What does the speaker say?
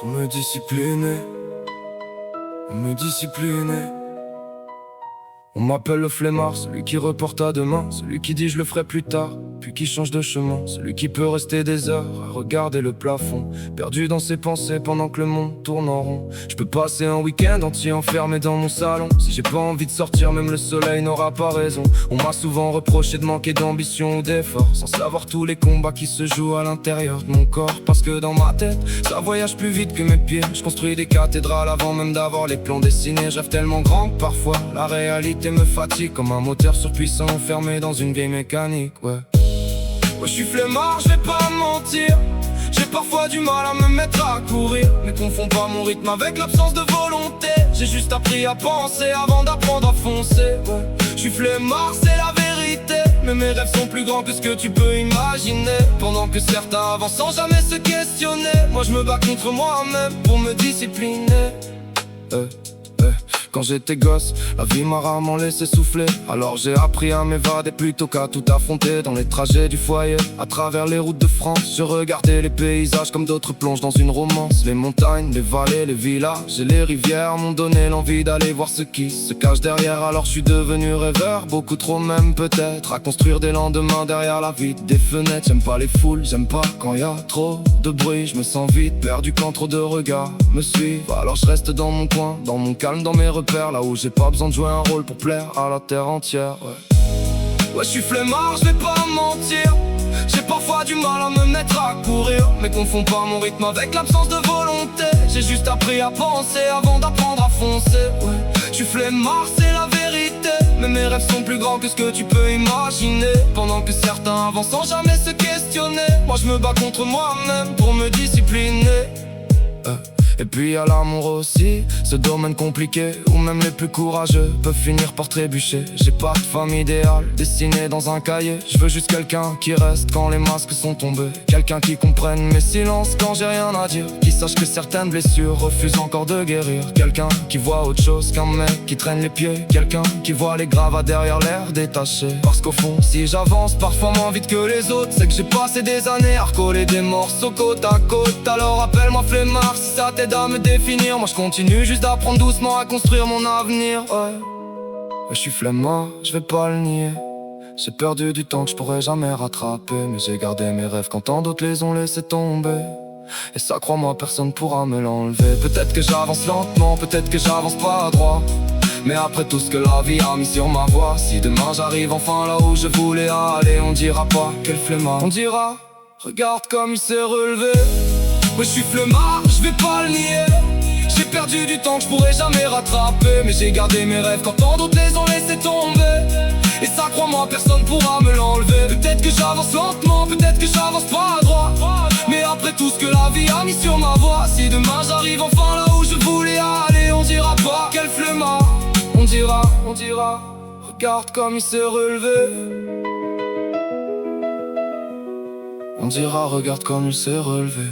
On me disciplinait, on me disciplinait. On m'appelle le flemmard, celui qui reporte à demain, celui qui dit je le ferai plus tard, puis qui change de chemin, celui qui peut rester des heures à regarder le plafond, perdu dans ses pensées pendant que le monde tourne en rond. Je peux passer un week-end entier enfermé dans mon salon. Si j'ai pas envie de sortir, même le soleil n'aura pas raison. On m'a souvent reproché de manquer d'ambition ou d'effort, sans savoir tous les combats qui se jouent à l'intérieur de mon corps. Parce que dans ma tête, ça voyage plus vite que mes pieds. Je construis des cathédrales avant même d'avoir les plans dessinés. Je rêve tellement grand que parfois la réalité me fatigue, comme un moteur surpuissant enfermé dans une vieille mécanique. Ouais, je suis flemmard, je vais pas mentir. J'ai parfois du mal à me mettre à courir, mais confonds pas mon rythme avec l'absence de volonté. J'ai juste appris à penser avant d'apprendre à foncer. Ouais, je suis flemmard, c'est la vérité, mais mes rêves sont plus grands que ce que tu peux imaginer. Pendant que certains avancent sans jamais se questionner, moi je me bats contre moi-même pour me discipliner. Quand j'étais gosse, la vie m'a rarement laissé souffler. Alors j'ai appris à m'évader plutôt qu'à tout affronter. Dans les trajets du foyer, à travers les routes de France, je regardais les paysages comme d'autres plongent dans une romance. Les montagnes, les vallées, les villages et les rivières m'ont donné l'envie d'aller voir ce qui se cache derrière. Alors je suis devenu rêveur, beaucoup trop même peut-être, à construire des lendemains derrière la vitre des fenêtres. J'aime pas les foules, j'aime pas quand y a trop de bruit. Je me sens vite perdu quand trop de regards me suivent. Alors je reste dans mon coin, dans mon calme, dans mes repères, là où j'ai pas besoin de jouer un rôle pour plaire à la terre entière. Ouais, je suis flemmard, je vais pas mentir. J'ai parfois du mal à me mettre à courir, mais confonds pas mon rythme avec l'absence de volonté. J'ai juste appris à penser avant d'apprendre à foncer. Ouais, je suis flemmard, c'est la vérité, mais mes rêves sont plus grands que ce que tu peux imaginer. Pendant que certains avancent sans jamais se questionner, moi je me bats contre moi-même pour me discipliner. Et puis y'a l'amour aussi, ce domaine compliqué où même les plus courageux peuvent finir par trébucher. J'ai pas de femme idéale dessinée dans un cahier. Je veux juste quelqu'un qui reste quand les masques sont tombés, quelqu'un qui comprenne mes silences quand j'ai rien à dire, qui sache que certaines blessures refusent encore de guérir, quelqu'un qui voit autre chose qu'un mec qui traîne les pieds, quelqu'un qui voit les gravats derrière l'air détaché. Parce qu'au fond, si j'avance parfois moins vite que les autres, c'est que j'ai passé des années à recoller des morceaux côte à côte. Alors appelle-moi flemmard si ça t'aide à me définir. Moi je continue juste d'apprendre doucement à construire mon avenir. Ouais, je suis flemmard, je vais pas le nier. J'ai perdu du temps que je pourrais jamais rattraper, mais j'ai gardé mes rêves quand tant d'autres les ont laissés tomber. Et ça, crois-moi, personne pourra me l'enlever. Peut-être que j'avance lentement, peut-être que j'avance pas droit, mais après tout ce que la vie a mis sur ma voie, si demain j'arrive enfin là où je voulais aller, on dira pas quel flemmard, on dira regarde comme il s'est relevé. Ouais, je suis flemmard, je vais pas le nier. J'ai perdu du temps que je pourrais jamais rattraper, mais j'ai gardé mes rêves quand tant d'autres les ont laissés tomber. Et ça, crois-moi, personne pourra me l'enlever. Peut-être que j'avance lentement, peut-être que j'avance pas droit, mais après tout ce que la vie a mis sur ma voie, si demain j'arrive enfin là où je voulais aller, on dira pas quel flemmard, on dira regarde comme il s'est relevé. On dira regarde comme il s'est relevé.